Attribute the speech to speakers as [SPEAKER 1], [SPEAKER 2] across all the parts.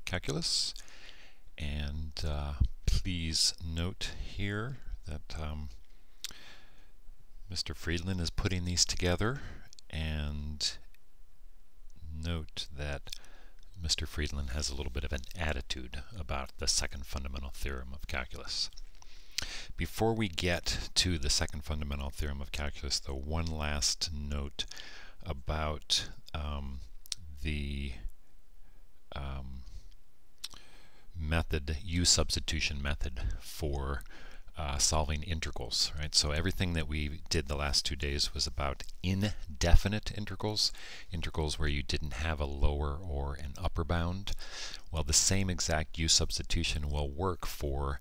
[SPEAKER 1] Calculus. And please note here that Mr. Friedland is putting these together, and note that Mr. Friedland has a little bit of an attitude about the second fundamental theorem of calculus. Before we get to the second fundamental theorem of calculus, though, one last note about the method, U-substitution method for solving integrals, right? So everything that we did the last 2 days was about indefinite integrals, integrals where you didn't have a lower or an upper bound. Well, the same exact U-substitution will work for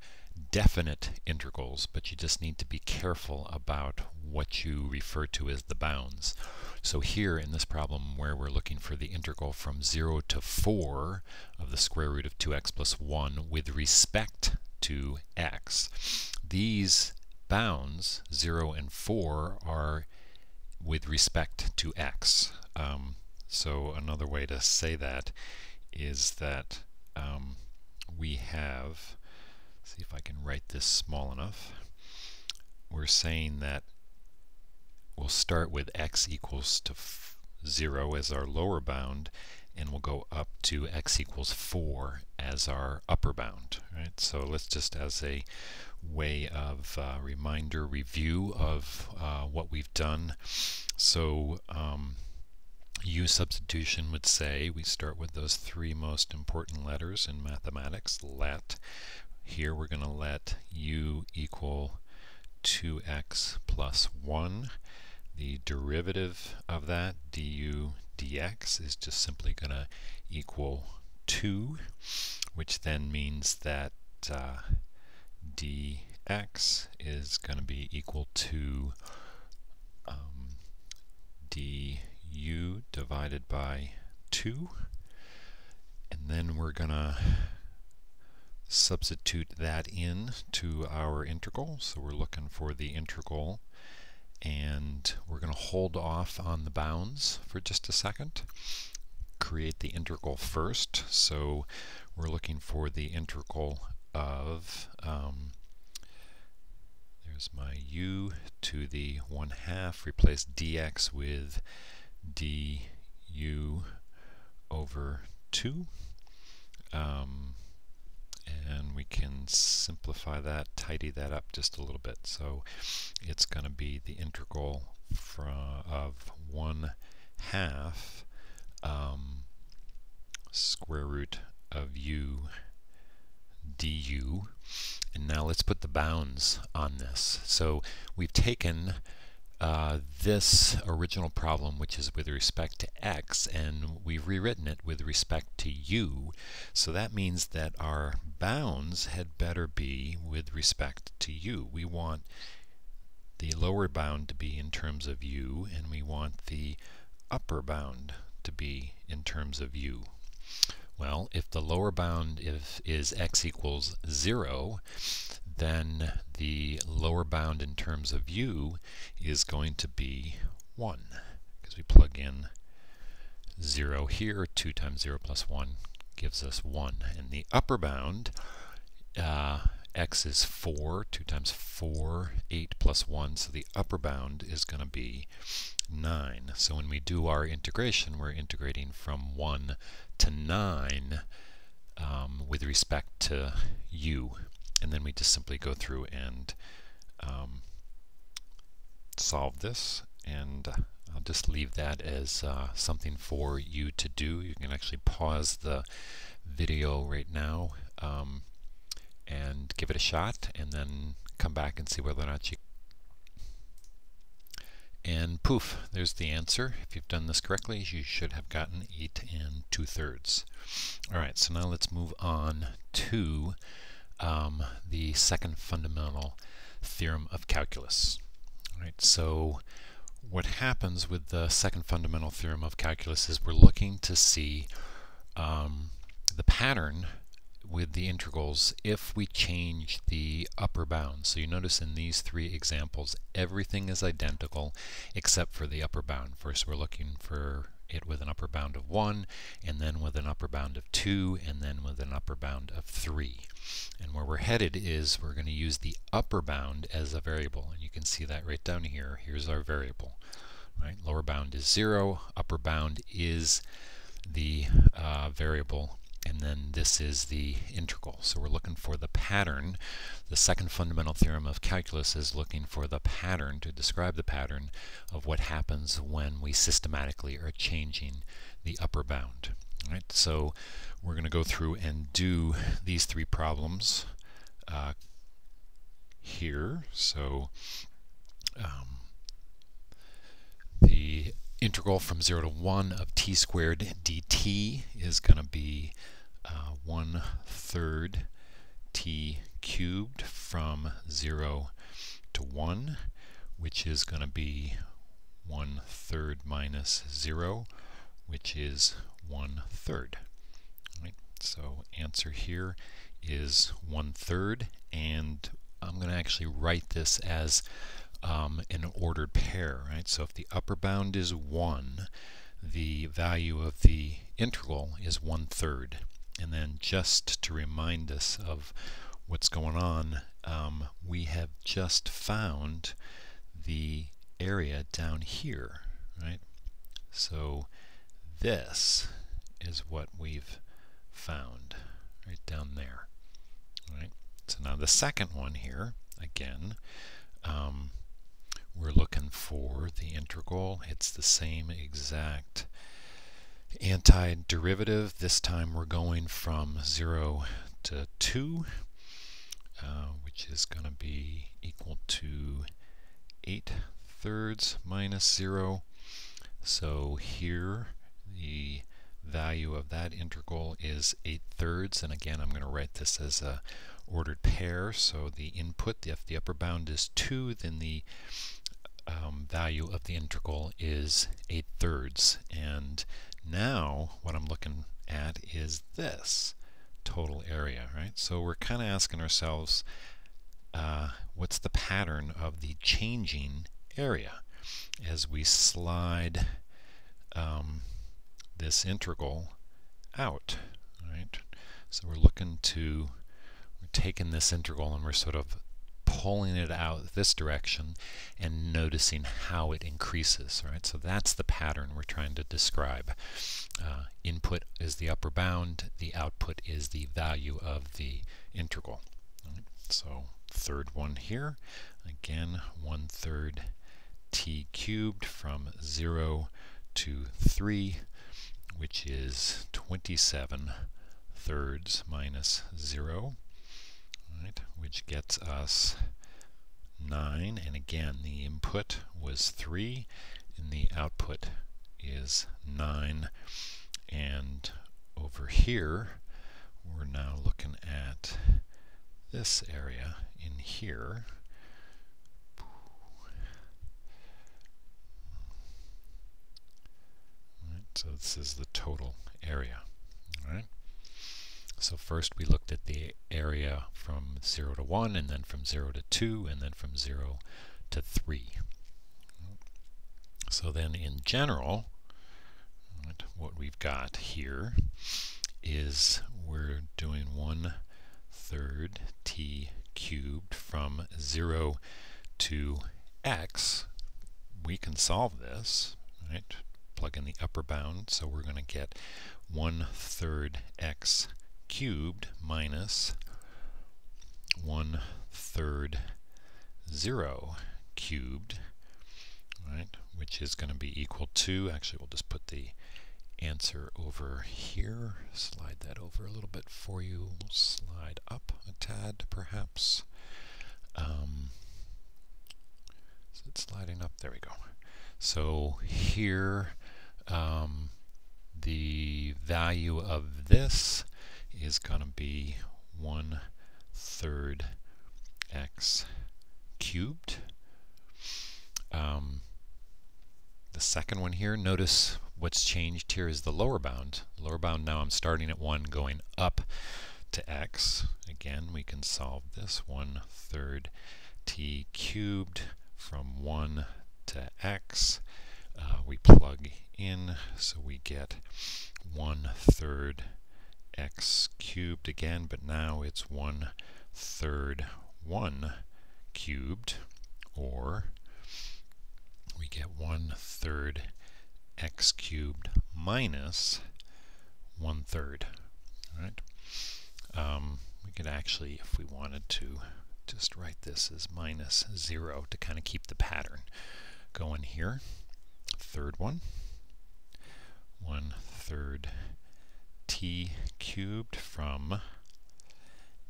[SPEAKER 1] definite integrals, but you just need to be careful about what you refer to as the bounds. So here in this problem, where we're looking for the integral from 0 to 4 of the square root of 2x plus 1 with respect to x, these bounds 0 and 4 are with respect to x. So another way to say that is that we have, see if I can write this small enough, we're saying that we'll start with x equals to 0 as our lower bound, and we'll go up to x equals 4 as our upper bound, right? So let's just, as a way of reminder, review of what we've done. So U substitution would say we start with those three most important letters in mathematics, let. Here we're going to let u equal 2x plus 1. The derivative of that, du dx, is just simply going to equal 2, which then means that dx is going to be equal to du divided by 2. And then we're going to substitute that in to our integral. So we're looking for the integral, and we're going to hold off on the bounds for just a second. Create the integral first. So we're looking for the integral of, there's my u to the 1/2, replace dx with du over 2. And we can simplify that, tidy that up just a little bit. So it's going to be the integral of 1/2 square root of u du. And now let's put the bounds on this. So we've taken this original problem, which is with respect to x, and we've rewritten it with respect to u. So that means that our bounds had better be with respect to u. We want the lower bound to be in terms of u, and we want the upper bound to be in terms of u. Well, if the lower bound is x equals 0, then the lower bound in terms of u is going to be 1, because we plug in 0 here. 2 times 0 plus 1 gives us 1. And the upper bound, x is 4. 2 times 4, 8 plus 1. So the upper bound is going to be 9. So when we do our integration, we're integrating from 1 to 9 with respect to u. And then we just simply go through and solve this. And I'll just leave that as something for you to do. You can actually pause the video right now and give it a shot, and then come back and see whether or not you... And poof, there's the answer. If you've done this correctly, you should have gotten 8 2/3. Alright, so now let's move on to the second fundamental theorem of calculus. Alright, so what happens with the second fundamental theorem of calculus is we're looking to see the pattern with the integrals if we change the upper bound. So you notice in these three examples everything is identical except for the upper bound. First we're looking for it with an upper bound of 1, and then with an upper bound of 2, and then with an upper bound of 3. And where we're headed is we're going to use the upper bound as a variable, and you can see that right down here. Here's our variable. Right? Lower bound is 0, upper bound is the variable, and then this is the integral. So we're looking for the pattern. The second fundamental theorem of calculus is looking for the pattern, to describe the pattern of what happens when we systematically are changing the upper bound. Right? So we're going to go through and do these three problems here. So the integral from 0 to 1 of t squared dt is going to be 1/3 t cubed from 0 to 1, which is going to be 1/3 minus 0, which is 1/3. Right? So answer here is 1/3, and I'm going to actually write this as an ordered pair. Right? So if the upper bound is 1, the value of the integral is 1/3. And then just to remind us of what's going on, we have just found the area down here, right? So this is what we've found right down there, right? So now the second one here, again, we're looking for the integral. It's the same exact antiderivative. This time we're going from 0 to 2, which is going to be equal to 8/3 minus 0. So here the value of that integral is 8/3, and again I'm going to write this as a ordered pair. So the input, if the upper bound is 2, then the value of the integral is 8/3. And now what I'm looking at is this total area, right? So we're kind of asking ourselves, what's the pattern of the changing area as we slide this integral out, right? So we're taking this integral and we're sort of pulling it out this direction and noticing how it increases, right? So that's the pattern we're trying to describe. Input is the upper bound, the output is the value of the integral. Right? So third one here, again 1/3 t cubed from 0 to 3, which is 27/3 minus 0. Right, which gets us 9, and again the input was 3 and the output is 9. And over here we're now looking at this area in here. Right, so this is the total area. All right. So first we looked at the area from 0 to 1, and then from 0 to 2, and then from 0 to 3. So then in general, right, what we've got here is we're doing 1/3 t cubed from 0 to x. We can solve this, right? Plug in the upper bound, so we're going to get 1/3 x cubed minus 1/3 0 cubed, right, which is going to be equal to, actually we'll just put the answer over here, slide that over a little bit for you, we'll slide up a tad perhaps. Is it sliding up? There we go. So here the value of this is going to be 1/3 x cubed. The second one here, notice what's changed here is the lower bound. Lower bound, now I'm starting at 1 going up to x. Again, we can solve this. 1/3 t cubed from 1 to x. we plug in, so we get 1/3 x cubed again, but now it's 1/3 1 cubed, or we get 1/3 x cubed minus 1/3. All right. We could actually, if we wanted to, just write this as minus 0 to kind of keep the pattern going here. Third one, 1/3 t cubed from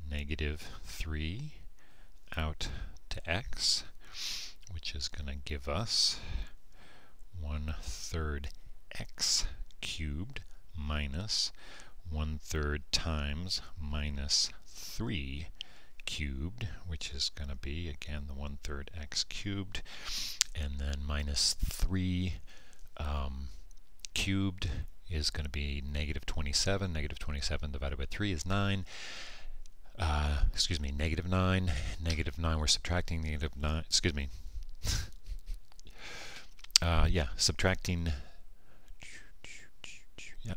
[SPEAKER 1] -3 out to x, which is going to give us 1/3 x cubed minus 1/3 times minus 3 cubed, which is going to be, again, the 1/3 x cubed, and then minus 3 cubed is going to be -27. -27 divided by 3 is 9. Excuse me, -9. -9, we're subtracting -9. Excuse me.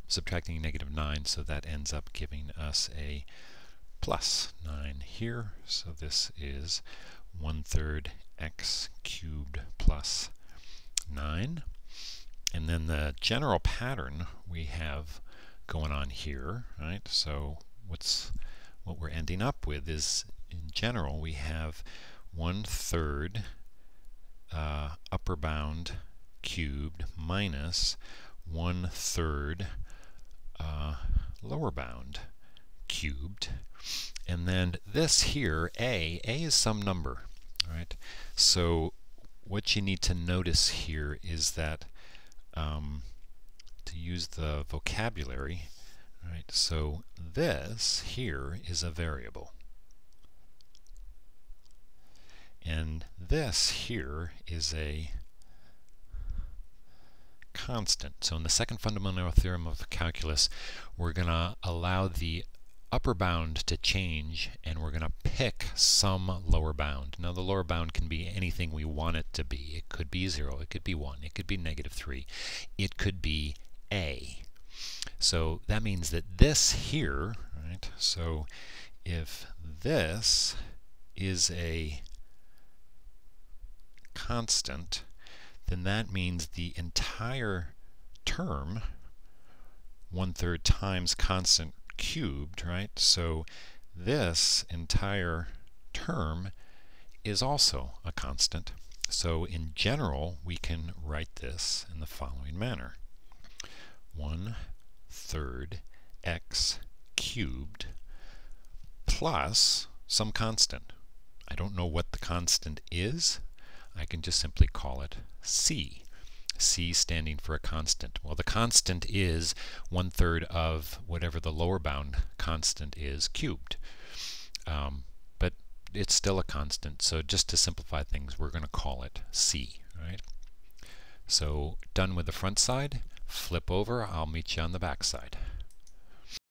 [SPEAKER 1] Subtracting -9, so that ends up giving us a plus 9 here. So this is 1/3 x cubed plus 9. And then the general pattern we have going on here, right? So what we're ending up with is, in general, we have 1/3 upper bound cubed minus 1/3 lower bound cubed. And then this here, a is some number, right? So what you need to notice here is that to use the vocabulary, right? So this here is a variable, and this here is a constant. So in the second fundamental theorem of calculus, we're going to allow the upper bound to change, and we're going to pick some lower bound. Now the lower bound can be anything we want it to be. It could be 0, it could be 1, it could be -3, it could be a. So that means that this here, right, so if this is a constant, then that means the entire term, 1/3 times constant cubed, right? So this entire term is also a constant. So in general, we can write this in the following manner: 1/3 x cubed plus some constant. I don't know what the constant is. I can just simply call it c. C standing for a constant. Well, the constant is 1/3 of whatever the lower bound constant is cubed. But it's still a constant, so just to simplify things, we're going to call it c. Right? So done with the front side, flip over, I'll meet you on the back side.